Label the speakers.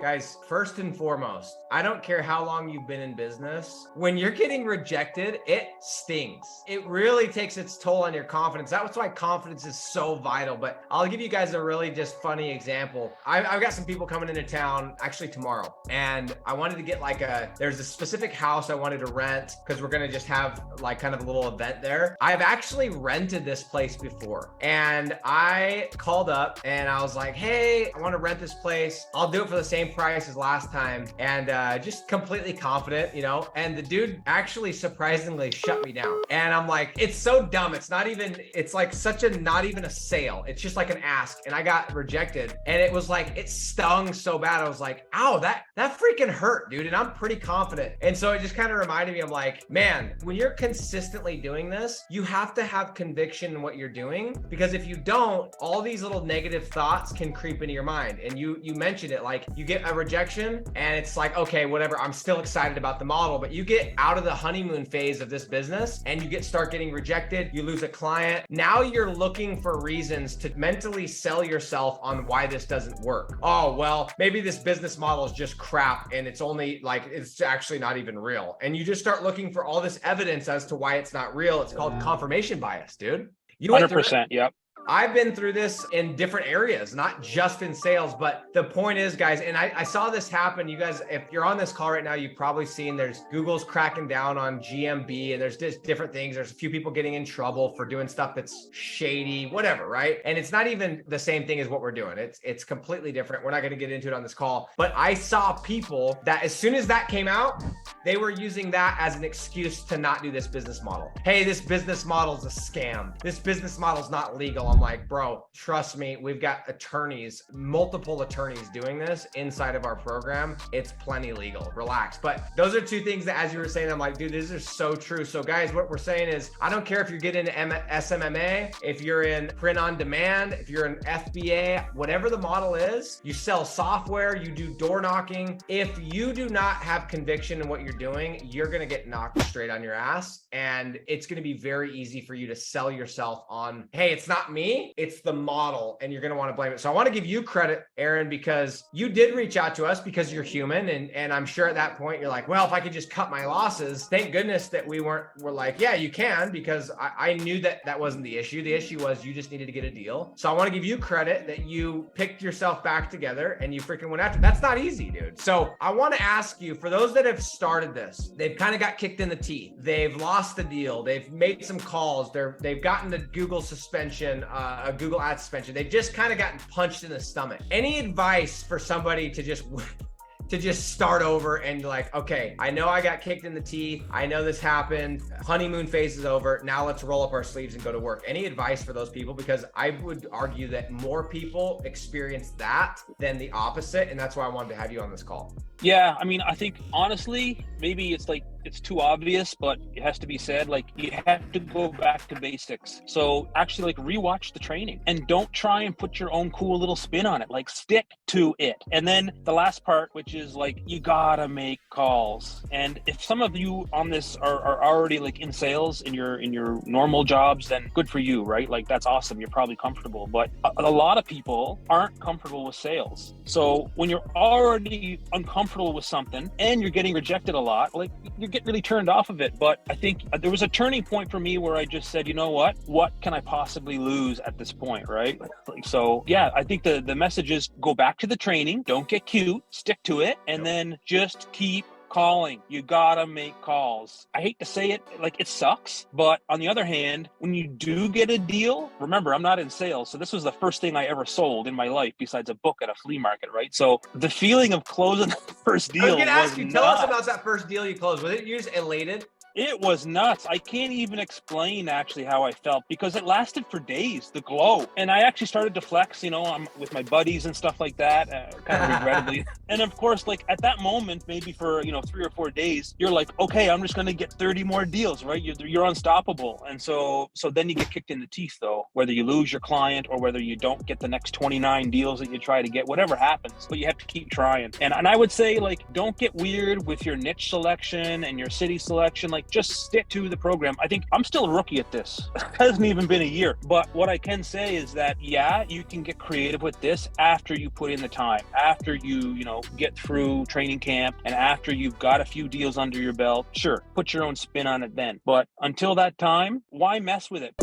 Speaker 1: Guys, first and foremost, I don't care how long you've been in business. When you're getting rejected, it stings. It really takes its toll on your confidence. That's why confidence is so vital. But I'll give you guys a really just funny example. I've got some people coming into town actually tomorrow, and I wanted to get there's a specific house I wanted to rent because we're going to just have like kind of a little event there. I've actually rented this place before, and I called up and I was like, hey, I want to rent this place. I'll do it for the same price as last time, and just completely confident, and the dude actually surprisingly shut me down. And I'm like, it's so dumb. It's not even a sale. It's just like an ask. And I got rejected, and it was like, it stung so bad. I was like, ow, that freaking hurt, dude. And I'm pretty confident. And so it just kind of reminded me, I'm like, man, when you're consistently doing this, you have to have conviction in what you're doing, because if you don't, all these little negative thoughts can creep into your mind. And you mentioned it, like you get a rejection and it's like, okay, whatever, I'm still excited about the model, but you get out of the honeymoon phase of this business and you start getting rejected, you lose a client. Now you're looking for reasons to mentally sell yourself on why this doesn't work. Oh, well, maybe this business model is just crap and it's actually not even real. And you just start looking for all this evidence as to why it's not real. It's called confirmation bias, dude.
Speaker 2: 100%. Yep.
Speaker 1: I've been through this in different areas, not just in sales, but the point is, guys, and I saw this happen. You guys, if you're on this call right now, you've probably seen Google's cracking down on GMB, and there's just different things. There's a few people getting in trouble for doing stuff that's shady, whatever, right? And it's not even the same thing as what we're doing. It's completely different. We're not going to get into it on this call, but I saw people that as soon as that came out, they were using that as an excuse to not do this business model. Hey, this business model is a scam. This business model is not legal. I'm like, bro, trust me, we've got multiple attorneys doing this inside of our program. It's plenty legal. Relax. But those are two things that, as you were saying, I'm like, dude, these are so true. So guys, what we're saying is, I don't care if you're getting into SMMA, if you're in print on demand, if you're in FBA, whatever the model is, you sell software, you do door knocking. If you do not have conviction in what you're doing, you're going to get knocked straight on your ass. And it's going to be very easy for you to sell yourself on, hey, it's not me, it's the model, and you're going to want to blame it. So I want to give you credit, Aaron, because you did reach out to us because you're human. And I'm sure at that point you're like, well, if I could just cut my losses, thank goodness that we're like, yeah, you can, because I knew that wasn't the issue. The issue was you just needed to get a deal. So I want to give you credit that you picked yourself back together and you freaking went after it. That's not easy, dude. So I want to ask you, for those that have started this, they've kind of got kicked in the teeth. They've lost the deal. They've made some calls. They've gotten the Google suspension, a Google ad suspension. They've just kind of gotten punched in the stomach. Any advice for somebody to just start over and like, okay, I know I got kicked in the teeth. I know this happened. Honeymoon phase is over. Now let's roll up our sleeves and go to work. Any advice for those people? Because I would argue that more people experience that than the opposite. And that's why I wanted to have you on this call.
Speaker 2: Yeah, I mean, I think honestly, maybe it's too obvious, but it has to be said, like, you have to go back to basics. So actually, like, rewatch the training and don't try and put your own cool little spin on it. Like, stick to it. And then the last part, which is like, you gotta make calls. And if some of you on this are already like in sales in your normal jobs, then good for you, right? Like, that's awesome. You're probably comfortable, but a lot of people aren't comfortable with sales. So when you're already uncomfortable with something and you're getting rejected a lot, like, you get really turned off of it. But I think there was a turning point for me where I just said, you know what can I possibly lose at this point, right? So yeah, I think the message is, go back to the training, don't get cute, stick to it, and then just keep calling. You gotta make calls. I hate to say it, like, it sucks, but on the other hand, when you do get a deal, remember, I'm not in sales, so this was the first thing I ever sold in my life besides a book at a flea market, right? So the feeling of closing the first deal,
Speaker 1: tell us about that first deal you closed. Was it you just elated?
Speaker 2: It was nuts. I can't even explain actually how I felt, because it lasted for days, the glow. And I actually started to flex, I'm with my buddies and stuff like that, kind of regrettably. And of course, like, at that moment, maybe for, 3 or 4 days, you're like, okay, I'm just going to get 30 more deals, right? You're unstoppable. And so then you get kicked in the teeth, though, whether you lose your client or whether you don't get the next 29 deals that you try to get, whatever happens, but you have to keep trying. And I would say, like, don't get weird with your niche selection and your city selection. Like, just stick to the program. I think I'm still a rookie at this. It hasn't even been a year. But what I can say is that, yeah, you can get creative with this after you put in the time, after you get through training camp, and after you've got a few deals under your belt. Sure, put your own spin on it then. But until that time, why mess with it?